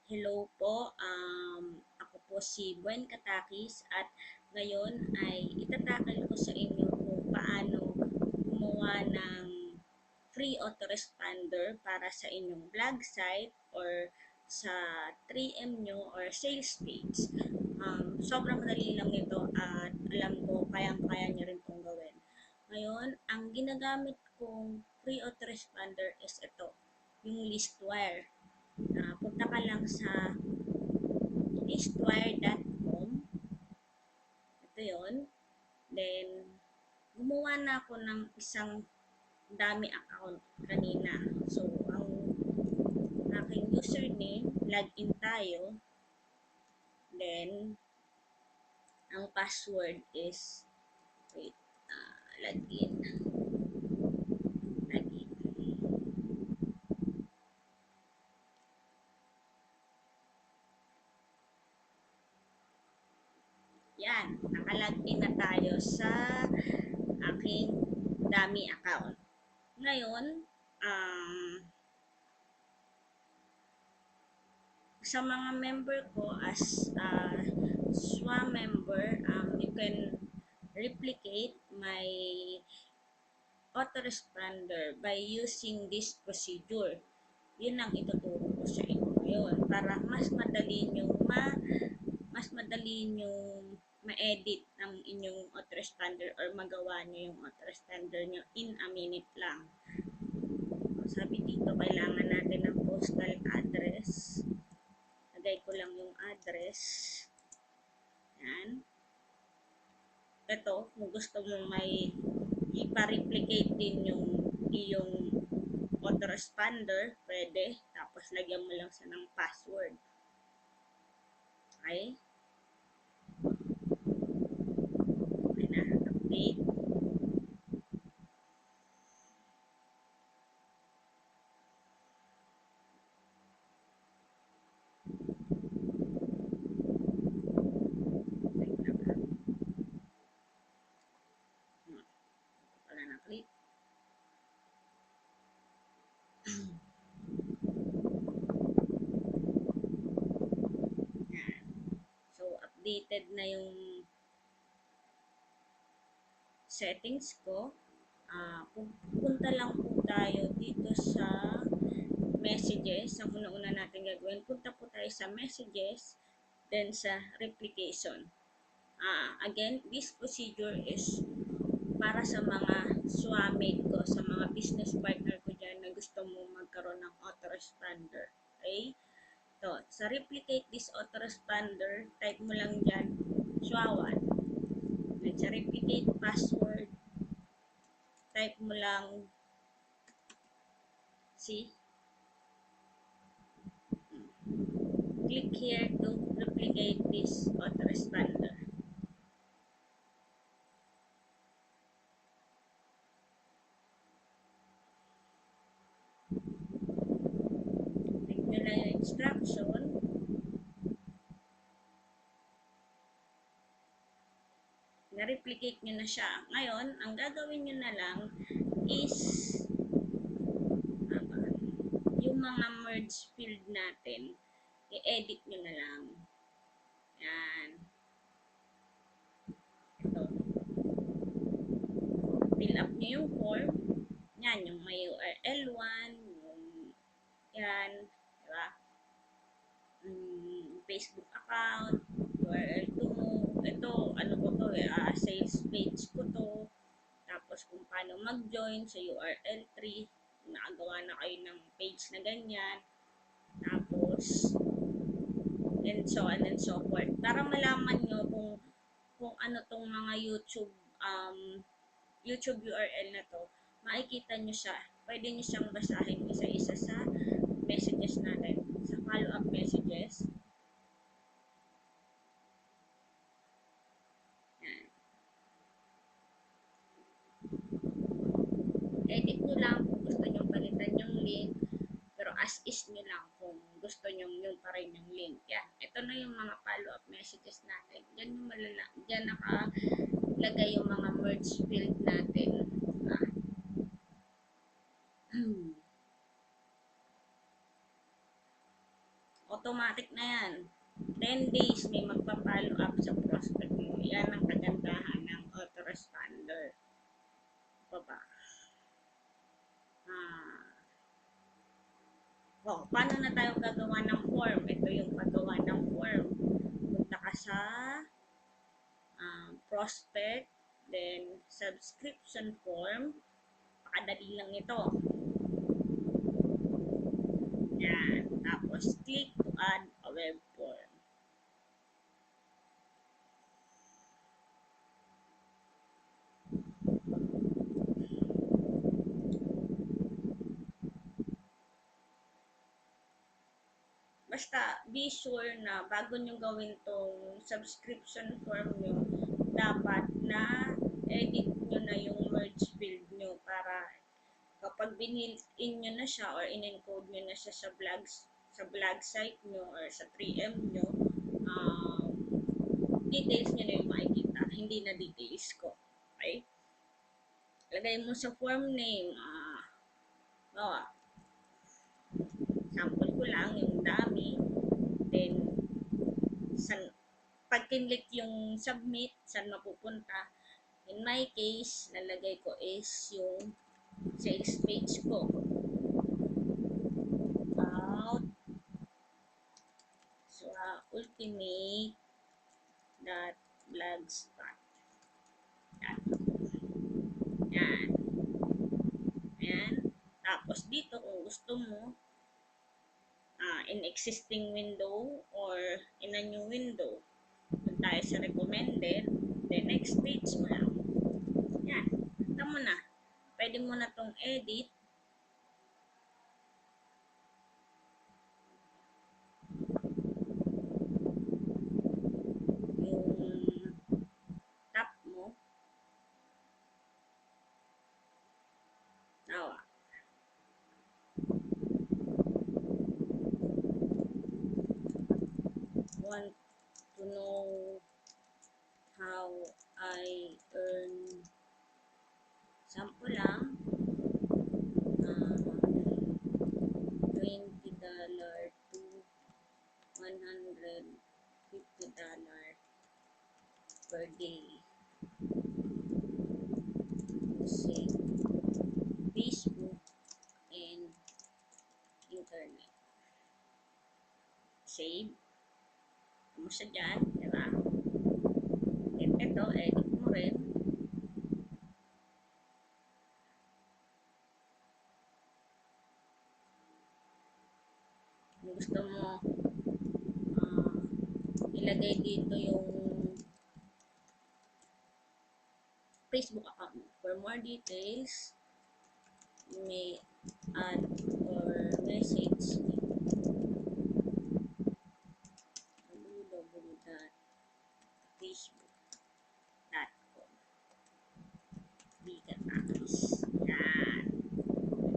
Hello po, ako po si Buen Katakis at ngayon ay itatakal ko sa inyo kung paano gumawa ng free autoresponder para sa inyong blog site or sa 3M nyo or sales page. Sobrang madali lang ito at alam ko kayang-kaya nyo rin itong gawin. Ngayon, ang ginagamit kong free autoresponder is ito, yung Listwire. Punta ka lang sa listwire.com. Ito yon. Then, gumawa na ako ng isang dami account kanina. So, ang aking username, login tayo. Then, ang password is, wait, login. Login. Yan, nakalagin na tayo sa aking dami account. Ngayon, sa mga member ko as SWA member, you can replicate my autoresponder by using this procedure. Yun ang ituturo ko sa inyo ngayon para mas madali nyo ma-edit ang inyong autoresponder or magawa nyo yung autoresponder nyo in a minute lang. Sabi dito, kailangan natin ng postal address. Lagay ko lang yung address. Yan. Ito, kung gusto mo may ipa-replicate din yung autoresponder, pwede. Tapos lagyan mo lang siya ng password. Okay? Okay na, update. Wala na click. Yan. So, updated na yung settings ko. Punta lang po tayo dito sa messages. Ang una-una natin gagawin, punta po tayo sa messages, then sa replication. Again, this procedure is para sa mga swamate ko, sa mga business partner ko dyan na gusto mo magkaroon ng autoresponder. Okay? To, sa replicate this autoresponder, type mo lang dyan, SWA1. Then sa replicate password, type mo lang si click here to replicate this autoresponder. Click nyo na yung instruction. Na-replicate nyo na siya. Ngayon, ang gagawin nyo na lang is yung mga merge field natin, i-edit nyo na lang. Yan. Ito. Fill up nyo yung form. Yan, yung may URL 1, yung yan, diba? Facebook account, URL 2 mo. Ito, ano ko to sales page ko to. Tapos kung paano mag-join sa URL 3, nakagawa na kayo ng page na ganyan. Tapos, and so on and so forth. Para malaman nyo kung ano tong mga YouTube URL na to, makikita nyo siya. Pwede nyo siyang basahin isa-isa sa messages natin, sa follow-up messages. Yan. Edit nyo lang kung gusto nyo palitan yung link, pero as is nyo lang kung gusto nyo yung pa rin yung link. Yan. Ito na yung mga follow-up messages natin. Diyan yung diyan nakalagay yung mga merge field natin. automatic na yan. 10 days may magpa-follow up sa prospect mo. Yan ang kagandahan ng autoresponder. Baba. Paano na tayo gagawa ng form? Ito yung paggawa ng form. Punta ka sa prospect, then subscription form. Pakadali lang ito. Yan. Tapos, click to add a web form. Basta, be sure na bago nyo gawin tong subscription form nyo, dapat na edit nyo na yung merge field nyo para kapag binil-in nyo na siya or in-encode nyo na siya sa blog site nyo or sa 3M nyo, details nyo na yung makikita, hindi na details ko. Okay? Lagay mo sa form name, sample ko lang yung dami, then pag kinlik yung submit, saan mapupunta. In my case, nalagay ko is yung sales page ko. About ultimate.blogspot. Yan. Ayan. Tapos dito, kung gusto mo, in existing window or in a new window, kung tayo sa recommended, then next page mo lang. Yan. Ito mo na. Pwede mo na tong edit. Yung top mo. Nawa. Want to know how I earn, sample lang, $20 to $150 per day. Say Facebook and internet. Save. Mo siya dyan, diba? And ito, edit mo rin. Kung gusto mo, ilagay dito yung Facebook account mo. For more details, you may add or message www.facebook.com. Bigat Akis. Yan.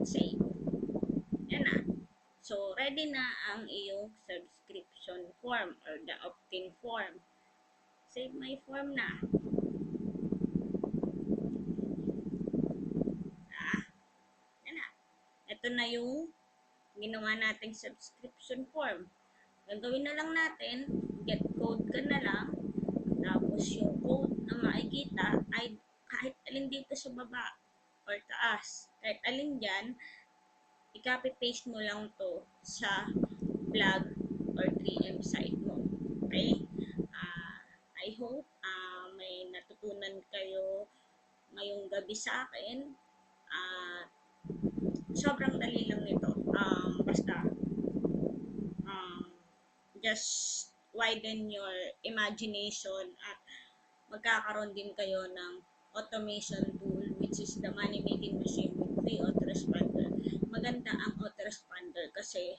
Save. Yan na. So, ready na ang iyong subscription form or the opt-in form. Save my form na. Yan na. Ito na yung ginawa nating subscription form. Gagawin na lang natin, get code ka na lang, tapos yung code na makikita ay kahit alin dito sa baba or taas, kahit alin dyan, i-copy paste mo lang to sa blog or 3M site mo. Okay? I hope may natutunan kayo ngayong gabi sa akin. Sobrang dali lang nito. Basta just widen your imagination at magkakaroon din kayo ng automation tool which is the money making machine with free autoresponder. Maganda ang autoresponder kasi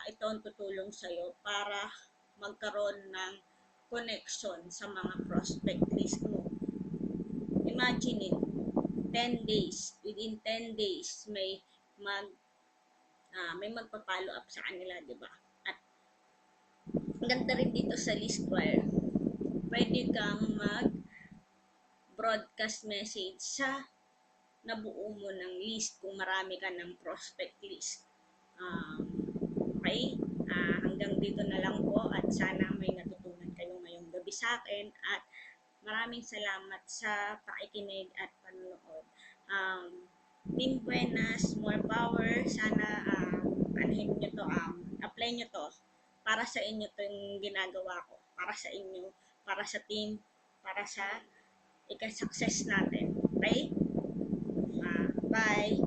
ito ang tutulong sa'yo para magkaroon ng connection sa mga prospect list mo. Imagine it, 10 days, within 10 days may magpa-follow up sa kanila, di ba? At ganda rin dito sa Listwire, pwede kang broadcast message sa nabuo mo ng list kung marami ka ng prospect list. Okay? Hanggang hanggang dito na lang po at sana may natutunan kayo ngayong gabi sa akin at maraming salamat sa pakikinig at panonood. Team Buenas, more power. Sana anhin nyo to, apply nyo to. Para sa inyo to yung ginagawa ko. Para sa inyo, para sa team, para sa ika-success natin. Okay? Bye!